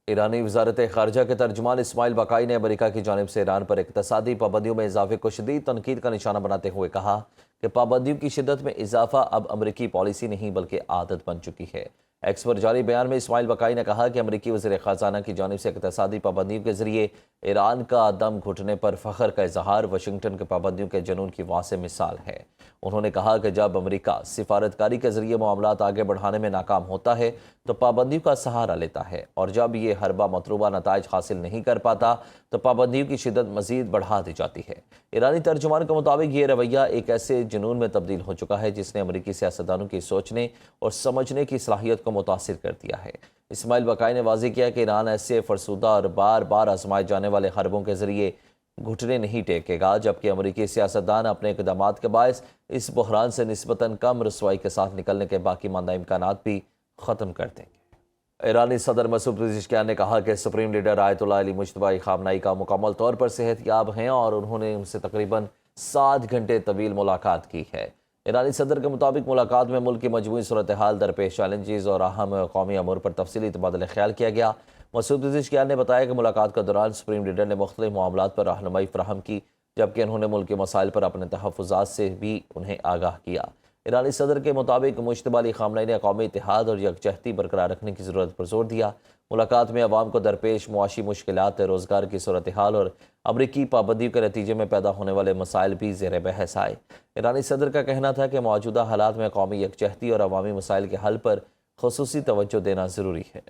ایرانی وزارت خارجہ کے ترجمان اسماعیل بقائی نے امریکہ کی جانب سے ایران پر اقتصادی پابندیوں میں اضافے کو شدید تنقید کا نشانہ بناتے ہوئے کہا کہ پابندیوں کی شدت میں اضافہ اب امریکی پالیسی نہیں بلکہ عادت بن چکی ہے۔ ایکس پر جاری بیان میں اسماعیل بقائی نے کہا کہ امریکی وزیر خزانہ کی جانب سے اقتصادی پابندیوں کے ذریعے ایران کا دم گھٹنے پر فخر کا اظہار واشنگٹن کے پابندیوں کے جنون کی واضح مثال ہے۔ انہوں نے کہا کہ جب امریکہ سفارتکاری کے ذریعے معاملات آگے بڑھانے میں ناکام ہوتا ہے تو پابندیوں کا سہارا لیتا ہے، اور جب یہ حربہ مطلوبہ نتائج حاصل نہیں کر پاتا تو پابندیوں کی شدت مزید بڑھا دی جاتی ہے۔ ایرانی ترجمان کے مطابق یہ رویہ ایک ایسے جنون میں تبدیل ہو چکا ہے جس نے امریکی سیاستدانوں کی سوچنے اور سمجھنے کی صلاحیت کو متاثر کر دیا ہے۔ اسماعیل بقائی نے واضح کیا کہ ایران ایسے فرسودہ اور بار بار آزمائے جانے والے حربوں کے ذریعے گھٹنے نہیں ٹیکے گا، جبکہ امریکی سیاستدان اپنے اقدامات کے باعث اس بحران سے نسبتاً کم رسوائی کے ساتھ نکلنے کے باقی ماندہ امکانات بھی ختم کر دیں گے۔ ایرانی صدر مسعود پزشکیان نے کہا کہ سپریم لیڈر آیت اللہ علی مجتبی خامنئی کا مکمل طور پر صحت یاب ہیں اور انہوں نے ان سے تقریباً 7 گھنٹے طویل ملاقات کی ہے۔ ایرانی صدر کے مطابق ملاقات میں ملک کی مجموعی صورتحال، درپیش چیلنجز اور اہم قومی امور پر تفصیلی تبادلہ خیال کیا گیا۔ مسعود پزشکیان نے بتایا کہ ملاقات کے دوران سپریم لیڈر نے مختلف معاملات پر رہنمائی فراہم کی، جبکہ انہوں نے ملک کے مسائل پر اپنے تحفظات سے بھی انہیں آگاہ کیا۔ ایرانی صدر کے مطابق مجتبی علی خامنئی نے قومی اتحاد اور یکجہتی برقرار رکھنے کی ضرورت پر زور دیا۔ ملاقات میں عوام کو درپیش معاشی مشکلات، روزگار کی صورتحال اور امریکی پابندیوں کے نتیجے میں پیدا ہونے والے مسائل بھی زیر بحث آئے۔ ایرانی صدر کا کہنا تھا کہ موجودہ حالات میں قومی یکجہتی اور عوامی مسائل کے حل پر خصوصی توجہ دینا ضروری ہے۔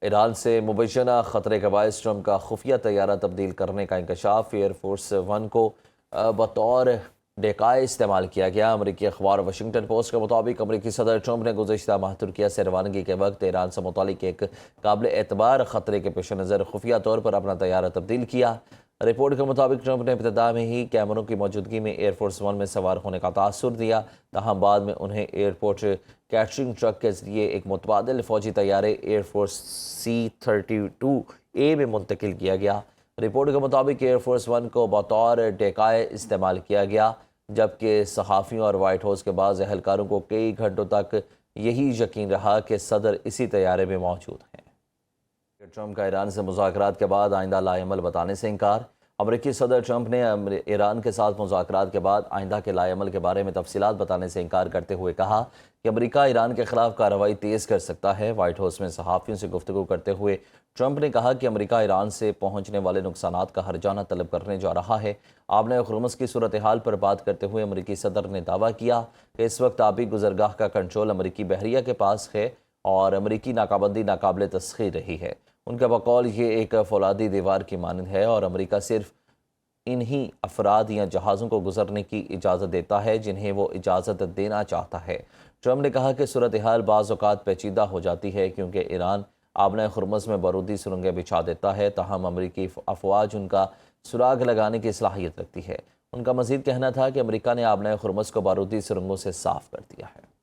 ایران سے مبینہ خطرے کے باعث ٹرمپ کا خفیہ طیارہ تبدیل کرنے کا انکشاف ایئر فورس ون کو بطور ڈیکائے استعمال کیا گیا۔ امریکی اخبار واشنگٹن پوسٹ کے مطابق امریکی صدر ٹرمپ نے گزشتہ ماہ ترکیہ سے روانگی کے وقت ایران سے متعلق ایک قابل اعتبار خطرے کے پیش نظر خفیہ طور پر اپنا طیارہ تبدیل کیا۔ رپورٹ کے مطابق ٹرمپ نے ابتدا میں ہی کیمروں کی موجودگی میں ایئر فورس ون میں سوار ہونے کا تاثر دیا، تاہم بعد میں انہیں ایئرپورٹ کیٹرنگ ٹرک کے ذریعے ایک متبادل فوجی طیارے ایئر فورس C-32A میں منتقل کیا گیا۔ رپورٹ کے مطابق ایئر فورس ون کو بطور ڈیکائے استعمال کیا گیا، جبکہ صحافیوں اور وائٹ ہاؤس کے بعض اہلکاروں کو کئی گھنٹوں تک یہی یقین رہا کہ صدر اسی طیارے میں موجود ہیں۔ ٹرمپ کا ایران سے مذاکرات کے بعد آئندہ لائے عمل بتانے سے انکار۔ امریکی صدر ٹرمپ نے ایران کے ساتھ مذاکرات کے بعد آئندہ کے لائے عمل کے بارے میں تفصیلات بتانے سے انکار کرتے ہوئے کہا کہ امریکہ ایران کے خلاف کارروائی تیز کر سکتا ہے۔ وائٹ ہاؤس میں صحافیوں سے گفتگو کرتے ہوئے ٹرمپ نے کہا کہ امریکہ ایران سے پہنچنے والے نقصانات کا ہرجانہ طلب کرنے جا رہا ہے۔ آبنۂ ہرمز کی صورتحال پر بات کرتے ہوئے امریکی صدر نے دعویٰ کیا کہ اس وقت آبی گزرگاہ کا کنٹرول امریکی بحریہ کے پاس ہے اور امریکی ناکابندی ناقابل تسخیر رہی ہے۔ ان کے بقول یہ ایک فولادی دیوار کی مانند ہے اور امریکہ صرف انہی افراد یا جہازوں کو گزرنے کی اجازت دیتا ہے جنہیں وہ اجازت دینا چاہتا ہے۔ ٹرمپ نے کہا کہ صورتحال بعض اوقات پیچیدہ ہو جاتی ہے کیونکہ ایران آبنۂ ہرمز میں بارودی سرنگیں بچھا دیتا ہے، تاہم امریکی افواج ان کا سراغ لگانے کی صلاحیت رکھتی ہے۔ ان کا مزید کہنا تھا کہ امریکہ نے آبنۂ ہرمز کو بارودی سرنگوں سے صاف کر دیا ہے۔